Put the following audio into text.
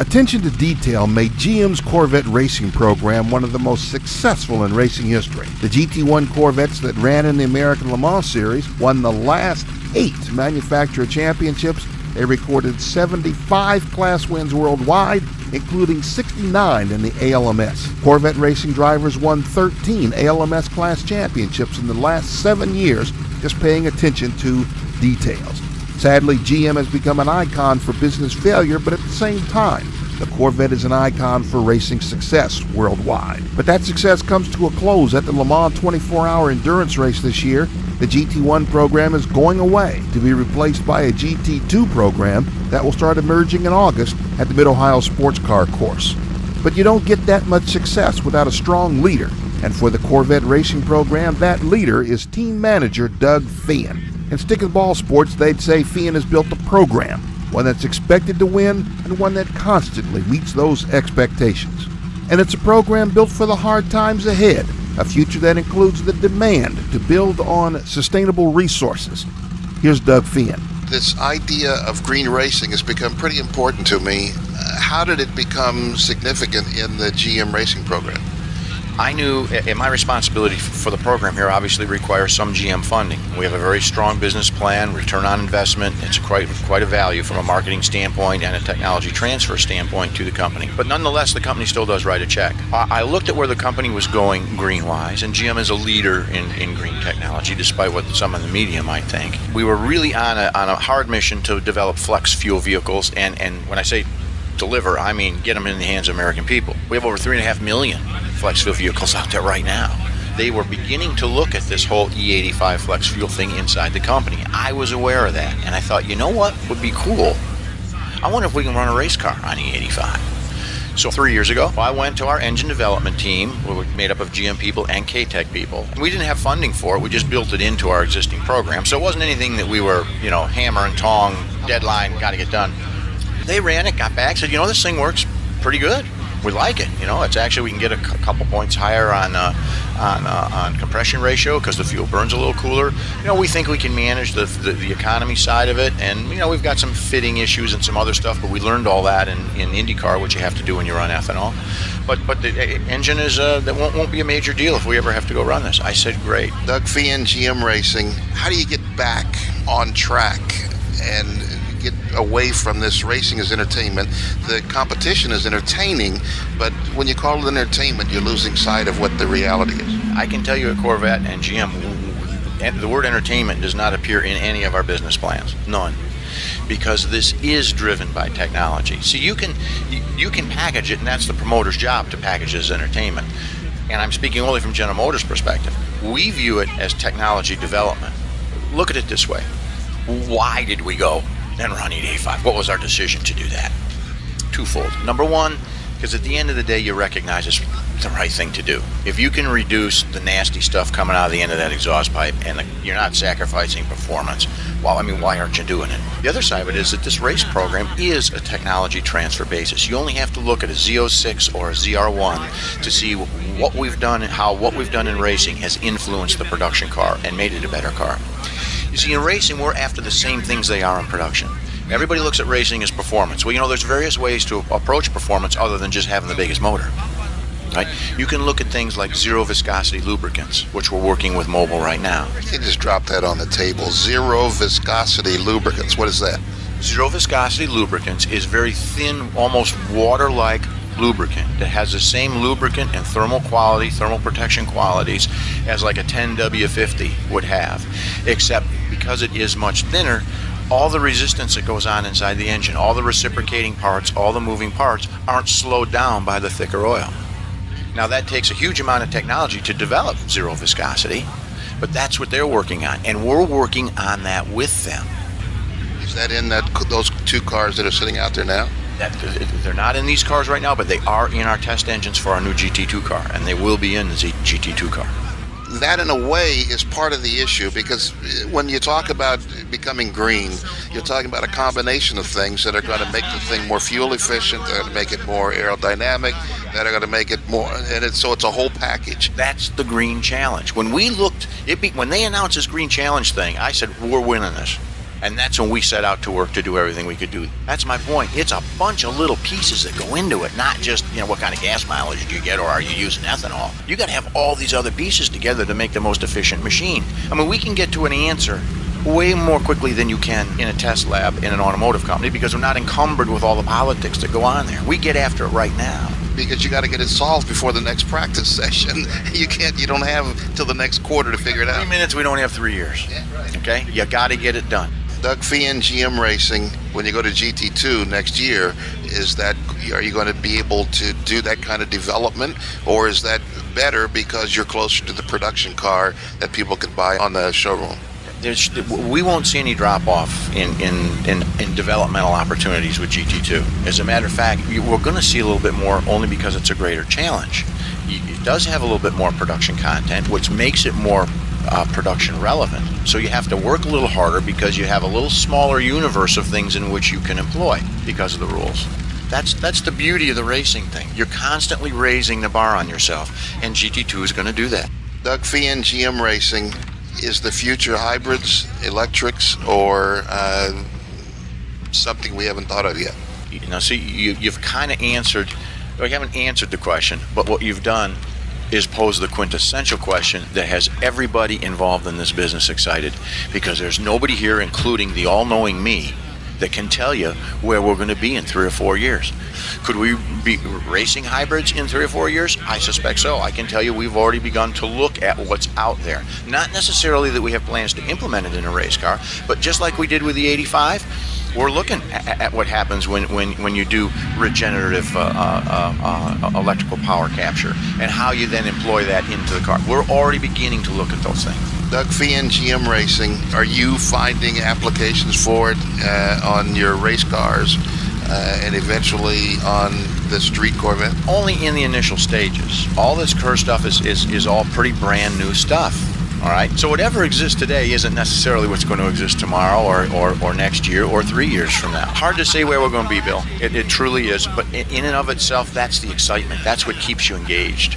Attention to detail made GM's Corvette racing program one of the most successful in racing history. The GT1 Corvettes that ran in the American Le Mans Series won the last 8 manufacturer championships. They recorded 75 class wins worldwide, including 69 in the ALMS. Corvette racing drivers won 13 ALMS class championships in the last 7 years, just paying attention to details. Sadly, GM has become an icon for business failure, but at the same time, the Corvette is an icon for racing success worldwide. But that success comes to a close at the Le Mans 24-hour endurance race this year. The GT1 program is going away to be replaced by a GT2 program that will start emerging in August at the Mid-Ohio Sports Car Course. But you don't get that much success without a strong leader. And for the Corvette racing program, that leader is team manager Doug Fehan. In stick and ball sports, they'd say Fehan has built a program, one that's expected to win and one that constantly meets those expectations. And it's a program built for the hard times ahead, a future that includes the demand to build on sustainable resources. Here's Doug Fehan. This idea of green racing has become pretty important to me. How did it become significant in the GM racing program? I knew, and my responsibility for the program here obviously requires some GM funding. We have a very strong business plan, return on investment. It's quite a value from a marketing standpoint and a technology transfer standpoint to the company. But nonetheless, the company still does write a check. I looked at where the company was going green-wise, and GM is a leader in green technology, despite what some in the media might think. We were really on a hard mission to develop flex fuel vehicles, and when I say deliver, I mean get them in the hands of American people. We have over 3.5 million flex fuel vehicles out there right now. They were beginning to look at this whole E85 flex fuel thing inside the company. I was aware of that, and I thought, you know what would be cool? I wonder if we can run a race car on E85. So 3 years ago, I went to our engine development team, we were made up of GM people and K-Tech people. We didn't have funding for it, we just built it into our existing program. So it wasn't anything that we were, hammer and tong, deadline, gotta get done. They ran it, got back, said, this thing works pretty good. We like it. It's actually, we can get a couple points higher on compression ratio because the fuel burns a little cooler. We think we can manage the economy side of it, and we've got some fitting issues and some other stuff, but we learned all that in IndyCar, which you have to do when you run ethanol. But the engine is that won't be a major deal if we ever have to go run this. I said, great. Doug Fehan, GM Racing. How do you get back on track and get away from this racing as entertainment? The competition is entertaining, but when you call it entertainment, you're losing sight of what the reality is. I can tell you at Corvette and GM, the word entertainment does not appear in any of our business plans. None. Because this is driven by technology. So you can package it, and that's the promoter's job to package it as entertainment. And I'm speaking only from General Motors' perspective. We view it as technology development. Look at it this way. Why did we go and run E85? What was our decision to do that? Twofold. Number one, because at the end of the day, you recognize it's the right thing to do. If you can reduce the nasty stuff coming out of the end of that exhaust pipe and you're not sacrificing performance, why aren't you doing it? The other side of it is that this race program is a technology transfer basis. You only have to look at a Z06 or a ZR1 to see what we've done and how what we've done in racing has influenced the production car and made it a better car. You see, in racing, we're after the same things they are in production. Everybody looks at racing as performance. Well, there's various ways to approach performance other than just having the biggest motor. Right? You can look at things like zero viscosity lubricants, which we're working with Mobil right now. You just dropped that on the table. Zero viscosity lubricants. What is that? Zero viscosity lubricants is very thin, almost water-like lubricant that has the same lubricant and thermal protection qualities as like a 10W50 would have, except because it is much thinner, all the resistance that goes on inside the engine, all the reciprocating parts, all the moving parts aren't slowed down by the thicker oil. Now that takes a huge amount of technology to develop zero viscosity, but that's what they're working on, and we're working on that with them. Is that in those two cars that are sitting out there now? They're not in these cars right now, but they are in our test engines for our new GT2 car, and they will be in the GT2 car. That, in a way, is part of the issue, because when you talk about becoming green, you're talking about a combination of things that are going to make the thing more fuel efficient, that are going to make it more aerodynamic, that are going to make it more, so it's a whole package. That's the green challenge. When we looked, when they announced this green challenge thing, I said, we're winning this. And that's when we set out to work to do everything we could do. That's my point. It's a bunch of little pieces that go into it, not just, what kind of gas mileage do you get, or are you using ethanol? You got to have all these other pieces together to make the most efficient machine. I mean, we can get to an answer way more quickly than you can in a test lab in an automotive company because we're not encumbered with all the politics that go on there. We get after it right now. Because you got to get it solved before the next practice session. You don't have till the next quarter to figure it out. 3 minutes, we don't have 3 years. Yeah, right. Okay? You got to get it done. Doug Fehan, GM Racing, when you go to GT2 next year, are you going to be able to do that kind of development, or is that better because you're closer to the production car that people can buy on the showroom? We won't see any drop off in developmental opportunities with GT2. As a matter of fact, we're going to see a little bit more only because it's a greater challenge. It does have a little bit more production content, which makes it more production relevant. So you have to work a little harder because you have a little smaller universe of things in which you can employ because of the rules. That's the beauty of the racing thing. You're constantly raising the bar on yourself, and GT2 is going to do that. Doug Fehan, GM Racing, is the future hybrids, electrics, or something we haven't thought of yet? Now, see, you've kind of answered, or you haven't answered the question, but what you've done is pose the quintessential question that has everybody involved in this business excited, because there's nobody here, including the all-knowing me, that can tell you where we're going to be in 3 or 4 years. Could we be racing hybrids in 3 or 4 years? I suspect so. I can tell you we've already begun to look at what's out there. Not necessarily that we have plans to implement it in a race car, but just like we did with the 85, we're looking at what happens when you do regenerative electrical power capture and how you then employ that into the car. We're already beginning to look at those things. Doug Fehan, GM Racing, are you finding applications for it on your race cars and eventually on the street Corvette? Only in the initial stages. All this Kerr stuff is all pretty brand new stuff. All right. So whatever exists today isn't necessarily what's going to exist tomorrow or next year or 3 years from now. Hard to say where we're going to be, Bill. It truly is. But in and of itself, that's the excitement. That's what keeps you engaged.